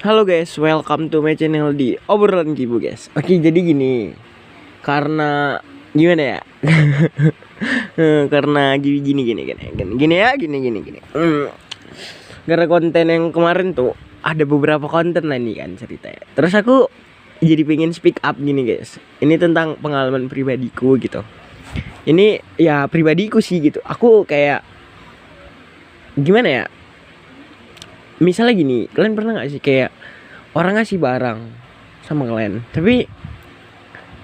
Halo guys, welcome to my channel di obrolan Kibu guys. Oke, jadi gini, karena gimana ya? Karena gini. Gara konten yang kemarin tuh ada beberapa konten lah nih kan ceritanya. Terus aku jadi pengen speak up gini guys. Ini tentang pengalaman pribadiku gitu. Ini ya pribadiku sih gitu. Aku kayak gimana ya? Misalnya gini, kalian pernah gak sih kayak orang ngasih barang sama kalian, tapi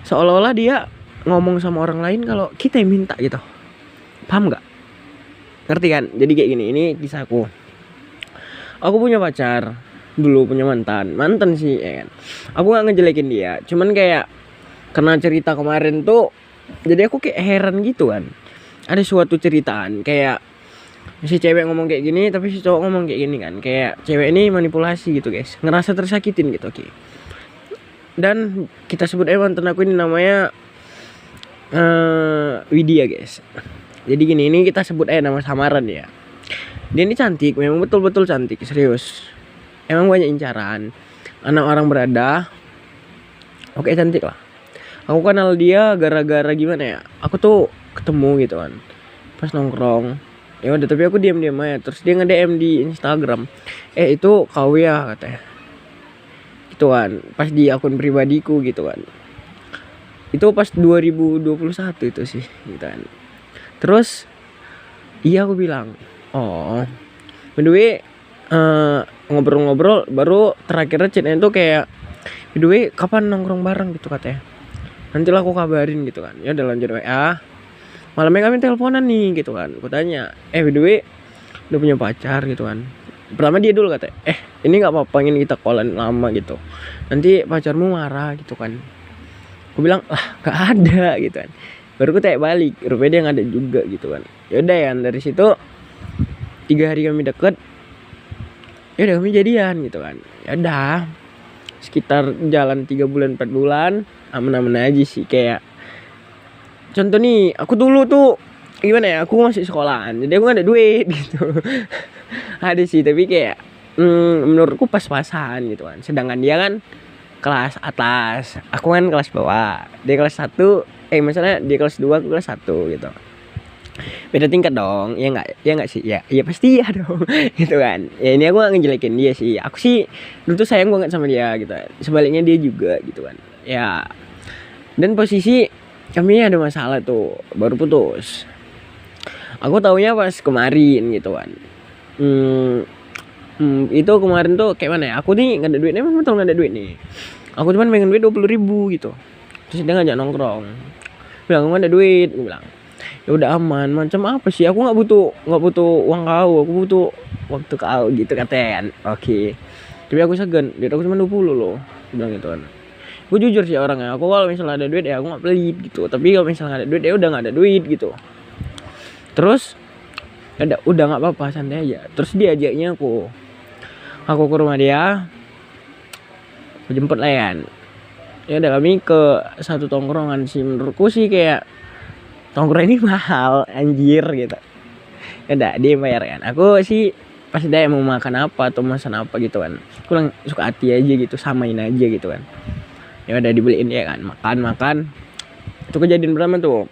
seolah-olah dia ngomong sama orang lain kalau kita yang minta gitu. Paham gak? Ngerti kan? Jadi kayak gini, ini kisahku. Aku punya pacar, dulu punya mantan sih ya kan. Aku gak ngejelekin dia, cuman kayak karena cerita kemarin tuh, jadi aku kayak heran gitu kan. Ada suatu ceritaan kayak si cewek ngomong kayak gini, tapi si cowok ngomong kayak gini kan. Kayak cewek ini manipulasi gitu guys, ngerasa tersakitin gitu. Oke. Dan kita sebut mantan aku ini namanya Widya guys. Jadi gini, ini kita sebut nama samaran ya. Dia ini cantik, memang betul-betul cantik, serius. Emang banyak incaran, anak orang berada. Oke, cantik lah. Aku kenal dia gara-gara gimana ya, aku tuh ketemu gitu kan pas nongkrong. Ya udah, tapi aku diam-diam aja. Terus dia nge-DM di Instagram. Itu kau ya katanya. Gitu kan. Pas di akun pribadiku gitu kan. Itu pas 2021 itu sih gitu kan. Terus iya aku bilang, "Oh, by the way, ngobrol-ngobrol baru terakhir chatnya itu kayak, by the way, kapan nongkrong bareng gitu katanya. Nantilah aku kabarin gitu kan." Ya udah, lanjut WA. Malamnya kami teleponan nih gitu kan. Aku tanya, by the way, udah punya pacar gitu kan. Pertama dia dulu katanya, ini gak apa-apa, ingin kita callan lama gitu, nanti pacarmu marah gitu kan. Aku bilang, lah gak ada gitu kan. Baru aku tanya balik, rupanya dia gak ada juga gitu kan. Yaudah ya, dari situ 3 hari kami deket. Yaudah kami jadian gitu kan. Yaudah, sekitar jalan 3 bulan 4 bulan aman-aman aja sih. Kayak contoh nih, aku dulu tuh gimana ya, aku masih sekolahan, jadi aku gak ada duit gitu. Ada sih, tapi kayak menurutku pas-pasan gitu kan. Sedangkan dia kan kelas atas, aku kan kelas bawah. Dia kelas 1, misalnya dia kelas 2, aku kelas 1 gitu. Beda tingkat dong, ya enggak sih? Ya pasti ya dong. Gitu kan. Ya ini aku gak ngejelekin dia sih. Aku sih dulu tuh sayang banget sama dia gitu kan. Sebaliknya dia juga gitu kan. Ya. Dan posisi kami ada masalah tuh, baru putus. Aku taunya pas kemarin gitu kan. Itu kemarin tuh kayak mana ya, aku nih gak ada duit, emang betul gak ada duit nih. Aku cuman pengen duit 20.000 gitu. Terus dia ngajak nongkrong, bilang aku gak ada duit. Aku bilang, ya udah aman. Macam apa sih, aku gak butuh uang kau, aku butuh waktu kau gitu katanya kan. Oke. Tapi aku segan, duit aku cuma 20 loh, aku bilang gitu kan. Gue jujur sih orangnya, aku kalau misalnya ada duit ya aku nggak pelit gitu. Tapi kalau misalnya nggak ada duit ya udah nggak ada duit gitu. Terus udah nggak apa-apa, santai aja. Terus dia ajaknya aku ke rumah dia, aku jemput lah kan. Ya udah, kami ke satu tongkrongan sih, menurutku sih kayak tongkrong ini mahal anjir gitu. Ya udah, dia bayar kan. Aku sih pas dia mau makan apa atau makan apa gitu kan, aku lang suka hati aja gitu, samain aja gitu kan. Ya udah dibeliin ya kan, makan. Itu kejadian pertama tuh.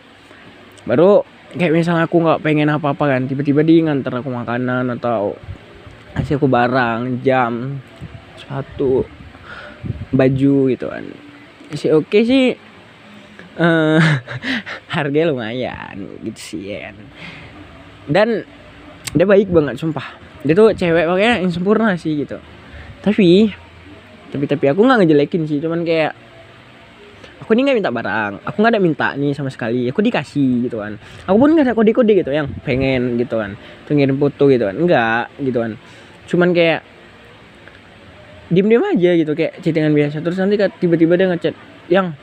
Baru kayak misalnya aku nggak pengen apa-apa kan, tiba-tiba dia nganter aku makanan atau kasih aku barang, jam, sepatu, baju gitu kan. Sih oke sih, harganya lumayan gitu sih ya kan. Dan dia baik banget sumpah. Dia tuh cewek makanya yang sempurna sih gitu. Tapi aku nggak ngejelekin sih, cuman kayak aku ini nggak minta barang, aku nggak ada minta nih sama sekali, aku dikasih gitu kan. Aku pun nggak ada kode-kode gitu yang pengen gitu kan, pengen foto gitu kan, enggak gitu kan. Cuman kayak diem aja gitu, kayak chattingan biasa. Terus nanti tiba-tiba dia ngechat yang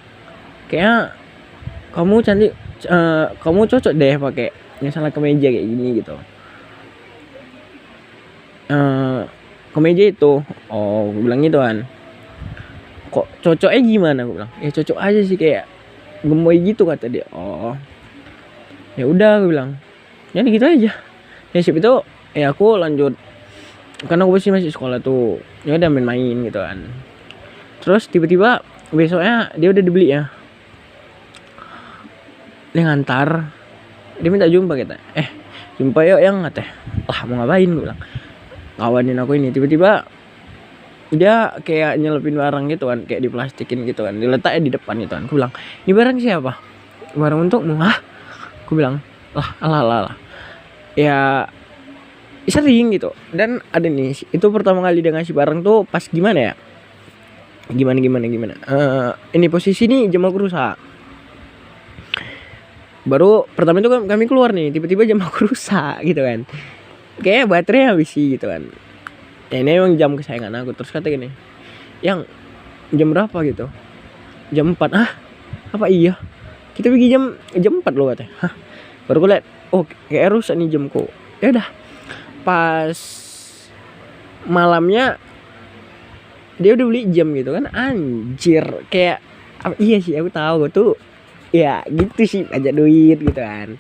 kayak kamu cantik, kamu cocok deh pakai misalnya kemeja kayak gini gitu. Kemeja itu, gue bilang gitu kan. Kok cocoknya gimana, gue bilang ya cocok aja sih, kayak gemoy gitu kata dia. Oh ya udah, gue bilang ya gitu aja. Ya sip, itu aku lanjut karena aku masih sekolah tuh, ya udah main-main gitu kan. Terus tiba-tiba besoknya dia udah dibeli ya, dia ngantar, dia minta jumpa kita, jumpa yuk yang katanya. Lah mau ngapain, gue bilang kawanin aku ini. Tiba-tiba dia kayak nyelupin barang gitu kan, kayak diplastikin gitu kan, diletaknya di depan gitu kan. Aku bilang, ini barang siapa? Barang untukmu. Hah? Aku bilang, lah ya sering gitu. Dan ada nih, itu pertama kali dia ngasih barang tuh pas gimana ya, gimana ini posisi nih jam aku rusak. Baru pertama itu kami keluar nih, tiba-tiba jam aku rusak gitu kan, kayak baterai habis sih gitu kan. Ya, ini emang jam kesayangan aku. Terus kata gini, yang jam berapa gitu, jam 4. Apa iya, kita pergi jam 4 loh katanya. Baru gue liat, oh kayak rusak nih jamku. Ya udah, pas malamnya dia udah beli jam gitu kan. Anjir, kayak iya sih, aku tahu tuh ya gitu sih, ajak duit gitu kan.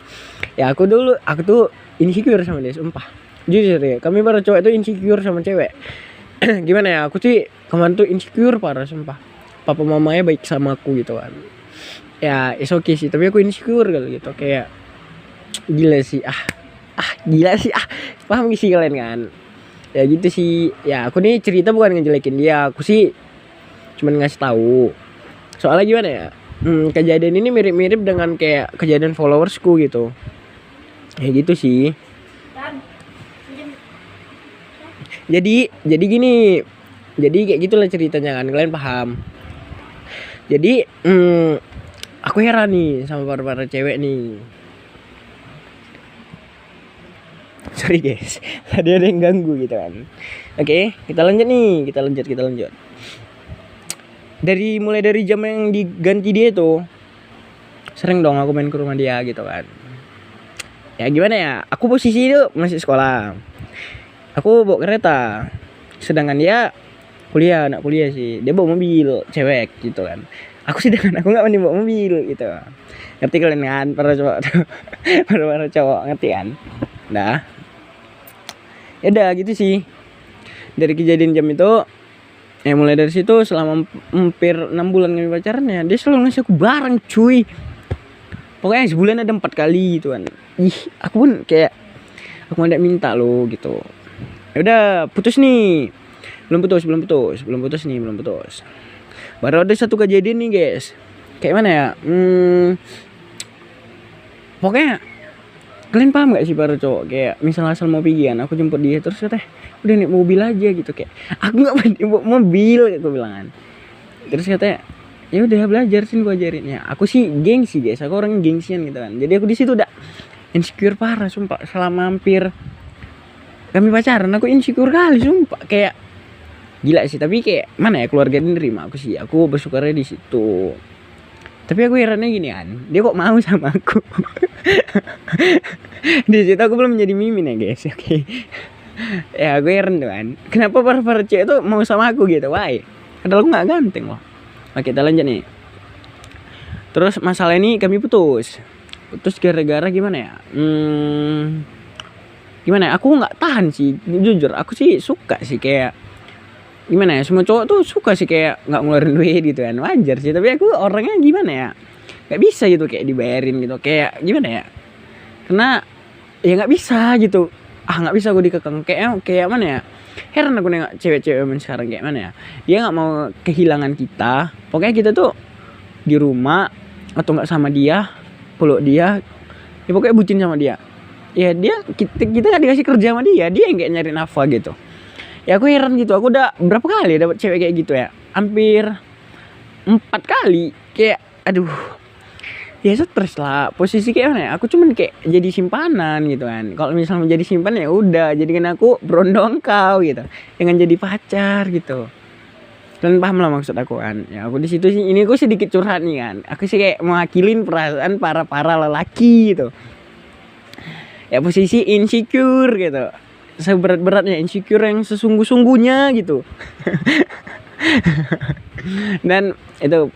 Ya aku tuh insecure sama dia, sumpah jujur ya. Kami para cowok itu insecure sama cewek. Gimana ya, aku sih kemarin tuh insecure parah sumpah. Papa mamanya baik sama aku gitu kan, ya it's okay sih, tapi aku insecure kali gitu. Kayak gila sih, paham gak sih kalian kan? Ya gitu sih. Ya aku nih cerita bukan ngejelekin dia, aku sih cuman ngasih tahu. Soalnya gimana ya, kejadian ini mirip-mirip dengan kayak kejadian followersku gitu. Ya gitu sih. Jadi gini, jadi kayak gitulah ceritanya kan, kalian paham? Jadi aku heran nih sama para cewek nih. Sorry guys, tadi ada yang ganggu gitu kan. Oke, kita lanjut. Mulai dari jam yang diganti dia tuh, sering dong aku main ke rumah dia gitu kan. Ya gimana ya, aku posisi itu masih sekolah, aku bawa kereta, sedangkan dia anak kuliah sih, dia bawa mobil cewek gitu kan. Aku sedangkan aku nggak bawa mobil gitu. Ngerti kalian kan, para cowok para cowok ngerti kan? Nah, ya udah gitu sih. Dari kejadian jam itu, mulai dari situ selama hampir 6 bulan kami pacaran ya, dia selalu ngasih aku barang cuy. Pokoknya sebulan ada 4 kali gitu kan. Aku pun kayak, aku nggak minta lo gitu. Ya udah, putus nih. Belum putus. Baru ada satu kejadian nih guys. Kayak mana ya? Pokoknya kalian paham gak sih para cowok, kayak misalnya asal mau pergi kan, aku jemput dia terus katanya udah naik mobil aja gitu. Kayak aku nggak mau bawa mobil, aku bilang kan. Terus katanya ya udah belajar sih, gua ajarin. Ya aku sih gengsi guys, aku orang gengsian gitu kan. Jadi aku di situ udah insecure parah sumpah. Selama hampir kami pacaran aku insecure kali sumpah, kayak gila sih. Tapi kayak mana ya, keluarga ini nerima aku sih, aku bersyukurnya di situ. Tapi aku herannya gini kan, dia kok mau sama aku. Di situ aku belum menjadi mimin ya guys, oke. Ya aku heran tuh kan, kenapa para cewek tuh mau sama aku gitu, why? Padahal aku nggak ganteng loh. Oke, kita lanjut nih. Terus masalah ini kami putus gara-gara gimana ya? Gimana ya? Aku nggak tahan sih, jujur. Aku sih suka sih, kayak gimana ya? Semua cowok tuh suka sih kayak nggak ngeluarin duit gitu kan, wajar sih. Tapi aku orangnya gimana ya? Nggak bisa gitu kayak dibayarin gitu, kayak gimana ya? Karena ya nggak bisa gitu. Nggak bisa aku dikekang, kayak mana ya? Heran aku nengok cewek-cewek sekarang kayak mana ya? Dia nggak mau kehilangan kita. Pokoknya kita tuh di rumah atau nggak sama dia, peluk dia, ya pokoknya bucin sama dia. Ya kita nggak dikasih kerja sama dia yang kayak nyari nafkah gitu. Ya aku heran gitu. Aku udah berapa kali dapat cewek kayak gitu ya? Hampir 4 kali. Kayak aduh. Ya stres lah. Posisi kayak mana ya? Aku cuman kayak jadi simpanan gitu kan. Kalau misalnya menjadi simpan ya udah, jadikan aku berondong kau gitu. Jangan jadi pacar gitu. Kalian paham lah maksud aku kan. Ya aku di situ sih, ini aku sedikit curhat nih kan. Aku sih kayak mewakilin perasaan para lelaki gitu. Ya posisi insecure gitu. Seberat-beratnya insecure yang sesungguh-sungguhnya gitu. Dan itu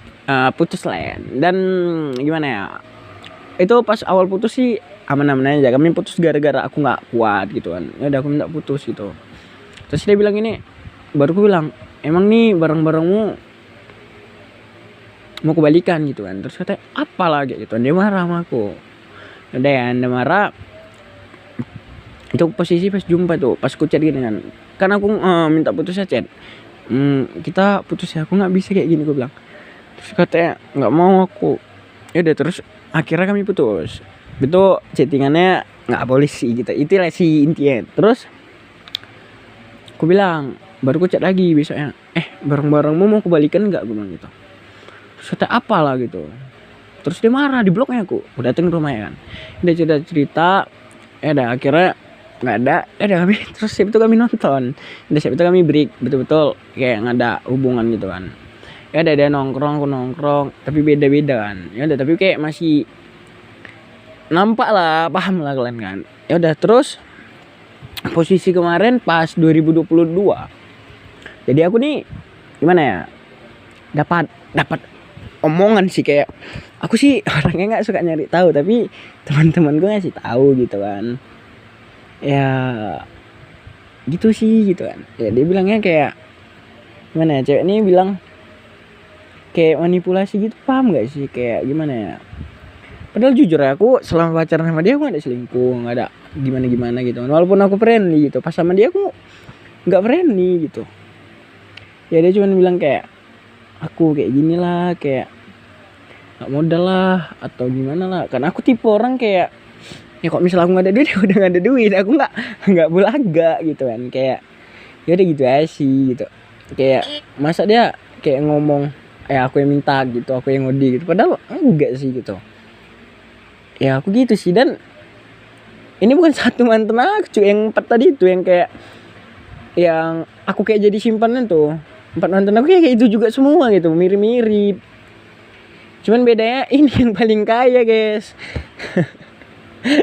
putus lah ya. Dan gimana ya, itu pas awal putus sih aman-aman aja. Kami putus gara-gara aku nggak kuat gitu kan. Ya udah aku minta putus gitu. Terus dia bilang ini, baru aku bilang, emang nih barang-barangmu mau kebalikan gitu kan. Terus katanya apa lagi gitu, dia marah sama aku. Udah ya, dia marah. Itu posisi pas jumpa tuh, pas ku chat gini kan aku minta putus ya chat. Kita putus ya, aku nggak bisa kayak gini, gue bilang. Terus katanya nggak mau aku. Ya udah, terus akhirnya kami putus. Itu chattingannya nggak boleh sih gitu, itulah si intinya. Terus aku bilang, baru ku chat lagi besoknya, barang-barangmu mau kebalikan nggak, gue bilang gitu. Terus kata apalah gitu. Terus dia marah, di bloknya aku dateng ke rumahnya kan. Dia cerita, ada akhirnya nggak ada, kami terus siap itu kami nonton. Udah siap itu kami break, betul-betul kayak nggak ada hubungan gitu kan. Ya ada nongkrong, tapi beda-beda kan. Ya udah, tapi kayak masih nampak lah, paham lah kalian kan. Ya udah, terus posisi kemarin pas 2022. Jadi aku nih gimana ya? Dapat omongan sih, kayak aku sih orangnya nggak suka nyari tahu, tapi teman-teman gue ngasih tahu gitu kan. Ya gitu sih gitu kan. Ya dia bilangnya kayak gimana ya, cewek ini bilang kayak manipulasi gitu, paham gak sih, kayak gimana ya. Padahal jujur ya, aku selama pacaran sama dia aku gak ada selingkuh, gak ada gimana gitu. Walaupun aku friendly gitu, pas sama dia aku gak friendly gitu. Ya dia cuma bilang kayak aku kayak gini lah, kayak gak modal lah atau gimana lah. Karena aku tipe orang kayak, ya kok misalnya aku gak ada duit, ya udah gak ada duit, aku gak belaga gitu kan. Kayak ya udah gitu aja sih gitu. Kayak masa dia kayak ngomong aku yang minta gitu, aku yang ngodi gitu, padahal enggak sih gitu. Ya aku gitu sih. Dan ini bukan satu mantan aku, yang 4 tadi itu, yang kayak yang aku kayak jadi simpanan tuh. 4 mantan aku kayak itu juga semua gitu, mirip-mirip. Cuman bedanya ini yang paling kaya guys.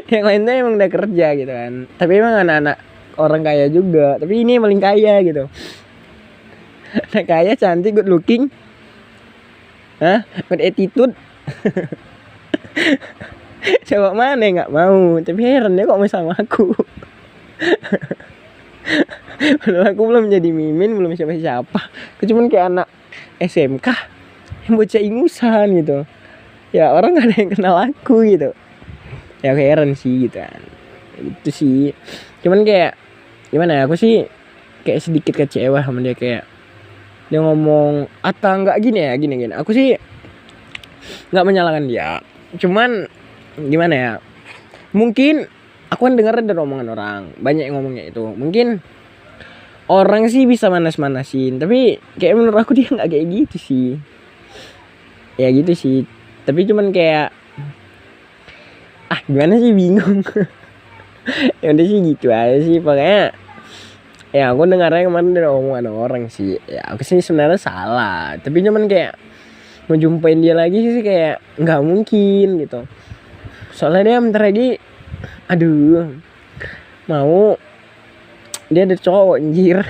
Yang lainnya emang udah kerja gitu kan, tapi emang anak-anak orang kaya juga, tapi ini yang paling kaya gitu. Anak kaya, cantik, good looking, good attitude. Coba mana yang nggak mau, tapi heran dia kok mau sama aku. Padahal aku belum jadi mimin, belum siapa-siapa. Aku cuman kayak anak SMK yang bocah ingusan gitu. Ya orang gak ada yang kenal aku gitu. Ya aku heran sih gitu kan. Itu sih. Cuman kayak gimana ya, aku sih kayak sedikit kecewa sama dia. Kayak dia ngomong atau enggak gini ya, gini. Aku sih nggak menyalahkan dia. Cuman gimana ya, mungkin aku kan dengar dari omongan orang, banyak yang ngomongnya itu. Mungkin orang sih bisa manas-manasin, tapi kayak menurut aku dia nggak kayak gitu sih. Ya gitu sih. Tapi cuman kayak gimana sih, bingung. Ya udah sih gitu aja sih pokoknya. Ya aku dengarnya kemarin dari omongan orang sih. Ya aku sih sebenarnya salah, tapi cuman kayak mau jumpain dia lagi sih kayak nggak mungkin gitu. Soalnya dia bentar lagi, mau dia ada cowok anjir.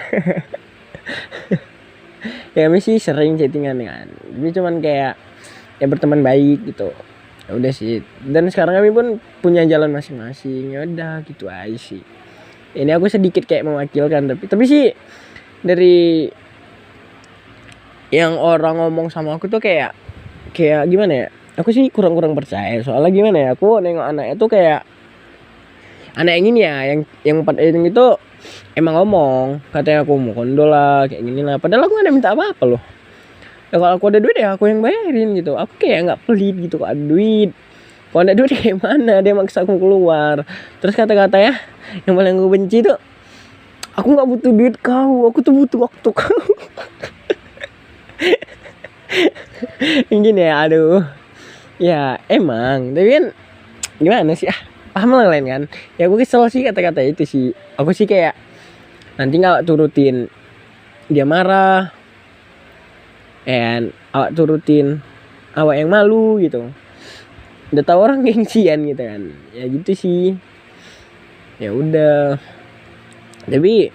Ya kami sih sering chattingan kan, tapi cuman kayak ya berteman baik gitu. Ya udah sih. Dan sekarang kami pun punya jalan masing-masing. Ya udah gitu aja sih. Ini aku sedikit kayak mewakilkan, tapi sih dari yang orang ngomong sama aku tuh kayak gimana ya, aku sih kurang percaya. Soalnya gimana ya, aku nengok anaknya tuh kayak anak yang ini ya, yang 4 itu emang ngomong katanya aku mau kondo lah, kayak gini lah. Padahal aku gak ada minta apa-apa loh. Ya kalau aku ada duit ya aku yang bayarin gitu. Aku kayak nggak pelit gitu kalau ada duit. Kalau ada duit kayak mana dia maksa aku keluar. Terus kata-kata ya yang paling aku benci tuh, aku nggak butuh duit kau, aku tuh butuh waktu kau. Gini ya, ya emang, tapi kan gimana sih, paham lah kalian kan. Ya aku kesel sih kata-kata itu sih. Aku sih kayak nanti nggak turutin dia marah, awak turutin awak yang malu gitu. Udah tahu orang gengsian gitu kan. Ya gitu sih. Ya udah. Tapi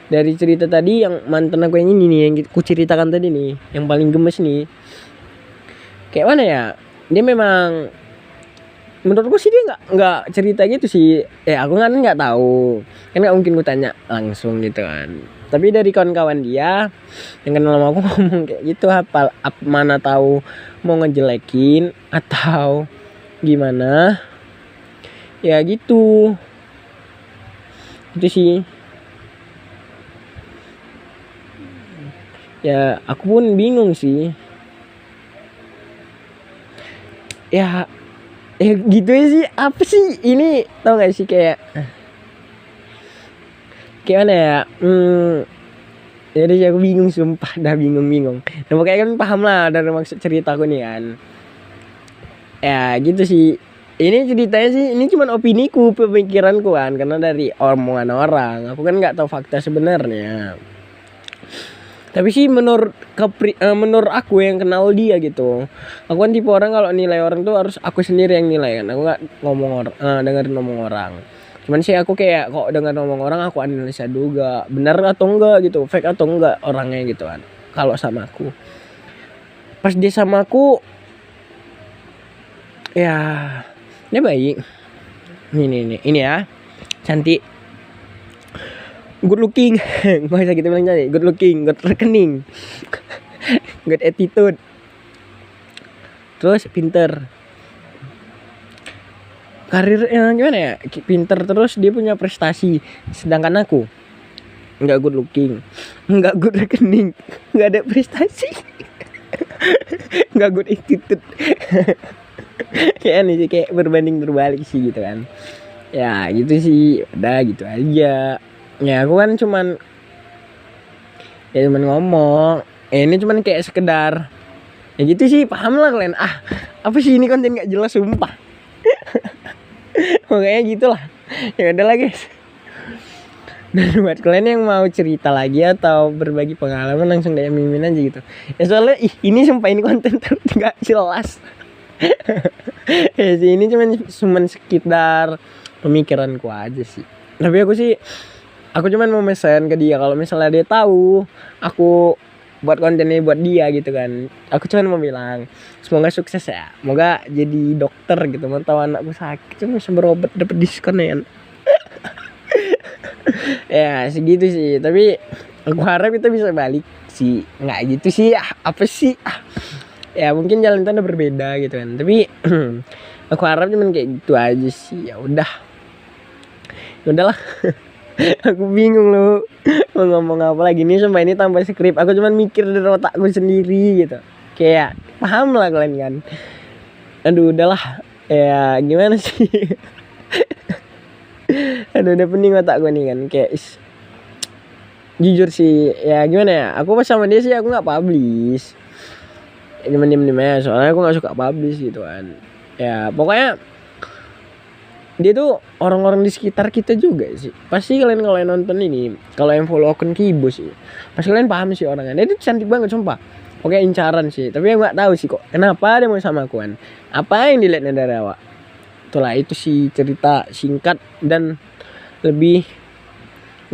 dari cerita tadi yang mantan aku yang ini nih, yang aku ceritakan tadi nih, yang paling gemes nih. Kayak mana ya? Dia memang menurutku sih dia nggak cerita gitu sih. Aku kan nggak tahu, kan nggak mungkin gue tanya langsung gitu kan. Tapi dari kawan-kawan dia yang kenal sama aku ngomong kayak gitu, mana tahu mau ngejelekin atau gimana ya gitu. Itu sih ya, aku pun bingung sih ya. Gitu sih, apa sih ini, tau gak sih kayak mana ya, jadi aku bingung sumpah, dah bingung. Nah pokoknya kan paham lah dari maksud ceritaku nih kan. Ya gitu sih. Ini ceritanya sih, ini cuma opiniku, pemikiranku kan, karena dari omongan orang. Aku kan nggak tahu fakta sebenarnya. Tapi sih menurut aku yang kenal dia gitu, aku kan tipe orang kalau nilai orang tuh harus aku sendiri yang nilai kan. Aku nggak dengerin ngomong orang. Cuman sih aku kayak kok dengar ngomong orang aku analisa juga benar atau enggak gitu, fake atau enggak orangnya gitu kan. Kalau sama aku, pas dia sama aku ya dia baik. Ini ya, cantik, good looking, gak usah gitu bilang cantik, good looking, good rekening, good attitude, terus pinter, karirnya gimana ya, pinter, terus dia punya prestasi. Sedangkan aku nggak good looking, nggak good rekening, nggak ada prestasi, nggak good attitude. Kayak nih sih, kayak berbanding terbalik sih gitu kan. Ya gitu sih, udah gitu aja. Ya aku kan cuman ngomong, ini cuman kayak sekedar ya gitu sih, paham lah kalian. Apa sih ini konten nggak jelas sumpah. Pokoknya gitulah. Ya udahlah guys. Dan buat kalian yang mau cerita lagi atau berbagi pengalaman, langsung DM Mimin aja gitu. Ya soalnya ini sumpah ini konten nggak jelas. Ya sih, ini cuman sekitar pemikiranku aja sih. Tapi aku cuman mau mesen ke dia kalau misalnya dia tahu aku buat konten ini buat dia gitu kan. Aku cuman mau bilang semoga sukses ya, semoga jadi dokter gitu. Mau tahu anakku sakit cuma bisa berobat, dapat diskon ya. Ya segitu sih. Tapi aku harap kita bisa balik sih. Nggak gitu sih, apa sih, ya mungkin jalan kita udah berbeda gitu kan. Tapi aku harap cuman kayak gitu aja sih. Ya udahlah. Aku bingung loh mau ngomong apa lagi nih, sumpah ini tanpa skrip. Aku cuman mikir dari otakku sendiri gitu. Kayak paham lah kalian kan. Aduh udahlah. Ya gimana sih. Aduh udah pening otakku nih kan. Kayak jujur sih ya gimana ya, aku pas sama dia sih aku gak publish. Cuman diem aja, soalnya aku gak suka publish gitu kan. Ya pokoknya dia tuh orang-orang di sekitar kita juga sih. Pasti kalian kalau yang nonton ini, kalau yang follow akun Kibo sih, pasti kalian paham sih orangnya. Dia tuh cantik banget sumpah. Oke incaran sih, tapi aku gak tahu sih kok kenapa dia mau sama aku kan. Apa yang dilihatnya dari awak. Itulah, itu sih cerita singkat dan lebih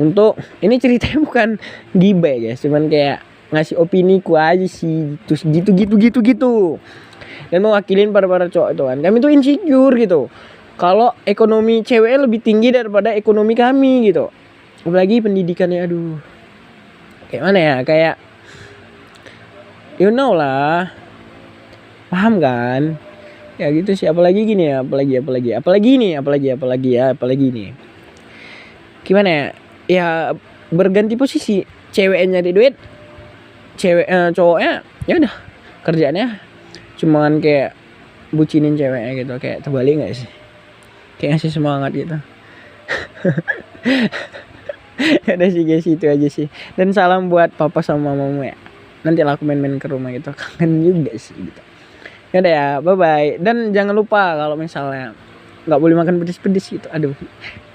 untuk ini ceritanya bukan gibah ya guys, cuman kayak ngasih opini ku aja sih gitu. Dan mewakilin para cowok itu kan. Kami tuh insecure gitu kalau ekonomi ceweknya lebih tinggi daripada ekonomi kami gitu. Apalagi pendidikannya, aduh. Kayak mana ya, kayak you know lah. Paham kan? Ya gitu sih, apalagi gini ya, apalagi nih. Gimana ya? Ya berganti posisi. Ceweknya nyari duit, cowoknya ya udah kerjaannya cuman kayak bucinin ceweknya gitu. Kayak terbalik enggak sih? Kayak ngasih semangat gitu. Ada sih guys, itu aja sih. Dan salam buat papa sama mama ya. Nanti lah aku main-main ke rumah gitu. Kangen juga sih gitu. Ya udah ya, bye bye. Dan jangan lupa kalau misalnya nggak boleh makan pedes-pedes gitu. Aduh,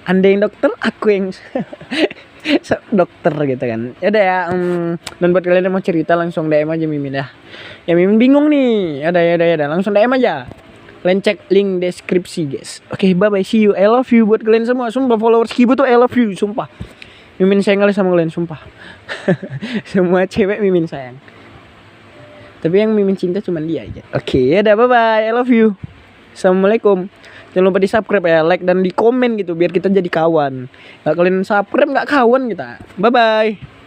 anda yang dokter, aku yang dokter gitu kan. Ya udah ya. Dan buat kalian yang mau cerita langsung DM aja Mimin dah. Ya Mimin bingung nih. Ya udah, langsung DM aja. Kalian cek link deskripsi guys. Oke, bye bye, see you. I love you buat kalian semua. Sumpah followers Kibo tuh I love you, sumpah. Mimin sayang kali sama kalian, sumpah. Semua cewek Mimin sayang. Tapi yang Mimin cinta cuma dia aja. Oke, ya udah, bye bye. I love you. Assalamualaikum. Jangan lupa di subscribe ya, like dan di komen gitu biar kita jadi kawan. Kalau kalian subscribe nggak kawan kita. Bye bye.